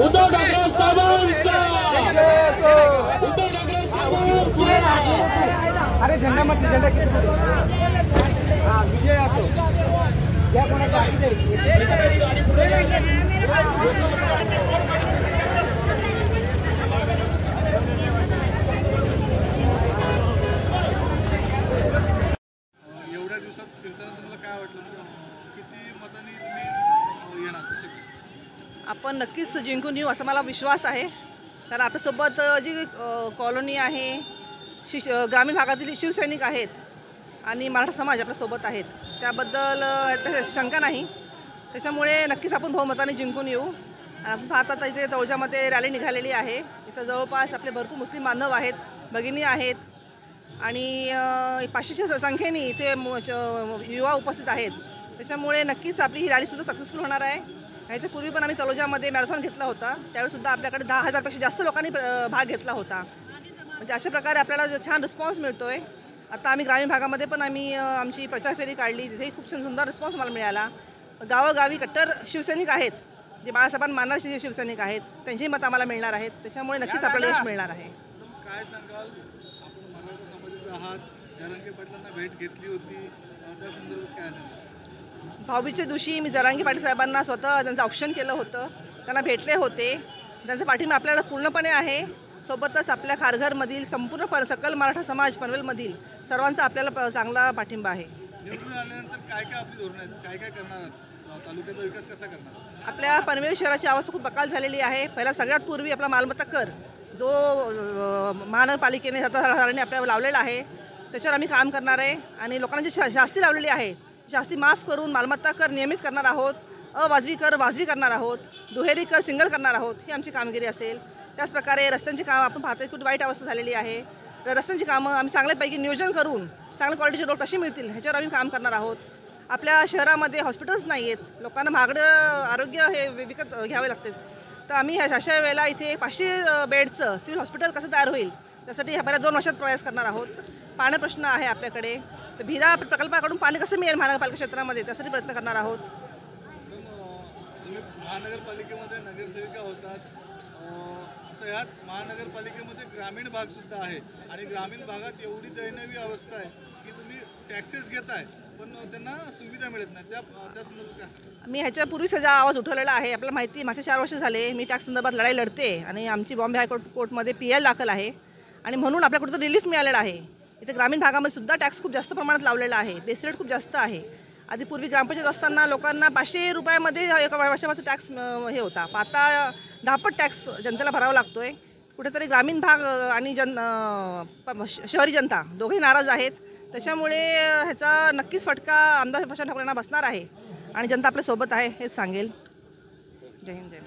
उद्धव ठाकरे साहेबांचा अरे झेंडा मत झेंडा विजय असो या कोणाचा एवढ्या दिवसात फिरताना तुम्हाला काय वाटलं, किती मतांनी तुम्ही येणार? आपण नक्कीच जिंकून येऊ असा मला विश्वास आहे, कारण आपल्यासोबत जी कॉलनी आहे, ग्रामीण भागातील शिवसैनिक आहेत आणि मराठा समाज आपल्यासोबत आहेत, त्याबद्दल काही शंका नाही. त्याच्यामुळे नक्कीच आपण बहुमताने जिंकून येऊ. आपण पाहतात इथे तळोजामध्ये रॅली निघालेली आहे. इथं जवळपास आपले भरपूर मुस्लिम बांधव आहेत, भगिनी आहेत आणि 500च्या संख्येने इथे युवा उपस्थित आहेत. त्याच्यामुळे नक्कीच आपली ही रॅलीसुद्धा सक्सेसफुल होणार आहे. ह्याच्यापूर्वी पण आम्ही तळोजामध्ये मॅरेथॉन घेतला होता, त्यावेळीसुद्धा आपल्याकडे 10,000पेक्षा जास्त लोकांनी भाग घेतला होता. म्हणजे अशा प्रकारे आपल्याला छान रिस्पॉन्स मिळतो आहे. आता आम्ही ग्रामीण भागामध्ये पण आम्ही आमची प्रचार फेरी काढली, तिथेही खूप सुंदर रिस्पॉन्स मला मिळाला. गावोगावी कट्टर शिवसैनिक आहेत, जे बाळासाहेबांना मानणारे शिवसैनिक आहेत, त्यांचेही मत आम्हाला मिळणार आहेत. त्याच्यामुळे नक्कीच आपल्याला यश मिळणार आहे. काय सांगाल, आपण मराठा समाजाचे आहात, जरांगे पाटलांना भेट घेतली होती, त्या संदर्भात काय सांगाल? भाऊबीजेच्या दिवशी मी जरांगे पाटील साहेबांना स्वतः त्यांचं औक्षण केलं होतं, त्यांना भेटले होते. त्यांचा पाठिंबा आपल्याला पूर्णपणे आहे. सोबतच आपल्या खारघरमधील संपूर्ण सकल मराठा समाज पनवेलमधील सर्वांचा आपल्याला चांगला पाठिंबा आहे. निवडून आल्यानंतर काय काय आपली धोरणं आहेत, काय काय करणार आहात, तालुक्याचा विकास कसा करणार? आपल्या पनवेल शहराची अवस्था खूप बकाल झालेली आहे. पहिला सगळ्यात पूर्वी आपला मालमत्ता कर जो महानगरपालिकेने सरकारने आपल्याला लावलेला आहे, त्याच्यावर आम्ही काम करणार आहे. आणि लोकांना जी शास्ती लावलेली आहे, शास्ती माफ करून मालमत्ता कर नियमित करणार आहोत. अवाजवी कर वाजवी करणार आहोत. दुहेरी कर सिंगल करणार आहोत. ही आमची कामगिरी असेल. त्याचप्रकारे रस्त्यांची कामं आपण पाहतोय, खूप वाईट अवस्था झालेली आहे. तर रस्त्यांची कामं आम्ही चांगल्यापैकी नियोजन करून चांगल्या क्वालिटीचे रोड कशी मिळतील ह्याच्यावर आम्ही काम करणार आहोत. आपल्या शहरामध्ये हॉस्पिटल्स नाही आहेत, लोकांना महागडं आरोग्य हे विकत घ्यावे लागतात. तर आम्ही अशा वेळेला इथे 500 बेडचं सिव्हिल हॉस्पिटल कसं तयार होईल त्यासाठी ह्या बऱ्याच 2 वर्षात प्रयास करणार आहोत. पाणी प्रश्न आहे आपल्याकडे, तर भीरा प्रकल्पाकडून पाणी कसं मिळेल महानगरपालिका क्षेत्रामध्ये त्यासाठी प्रयत्न करणार आहोत. तुम्ही महानगरपालिकेमध्ये नगरसेविका होतात, आता याच महानगरपालिकेमध्ये ग्रामीण भाग सुद्धा आहे आणि ग्रामीण भागात एवढी दयनीय अवस्था आहे की तुम्ही टॅक्सेस घेताय पण त्यांना सुविधा मिळत नाही. त्या संदर्भात काय? मी ह्याच्यापूर्वी सजा आवाज उठवलेला आहे. आपल्याला माहिती, मागच्या 4 वर्ष झाले मी टॅक्स संदर्भात लढाई लढते आणि आमची बॉम्बे हायकोर्टमध्ये PL दाखल आहे आणि म्हणून आपल्या कुठं रिलीफ मिळालेला आहे. इथे ग्रामीण भागामध्ये सुद्धा टॅक्स खूप जास्त प्रमाणात लावलेला आहे, बेस रेट खूप जास्त आहे. आधी पूर्वी ग्रामपंचायत असताना लोकांना 500 रुपयामध्ये एका वर्षाचा टॅक्स हे होता, आता 10पट टॅक्स जनतेला भरावा लागतो आहे. कुठेतरी ग्रामीण भाग आणि शहरी जनता दोघेही नाराज आहेत. त्याच्यामुळे ह्याचा नक्कीच फटका आमदार प्रशांत ठाकरेंना बसणार आहे आणि जनता आपल्यासोबत आहे हेच सांगेल. जय हिंद, जय.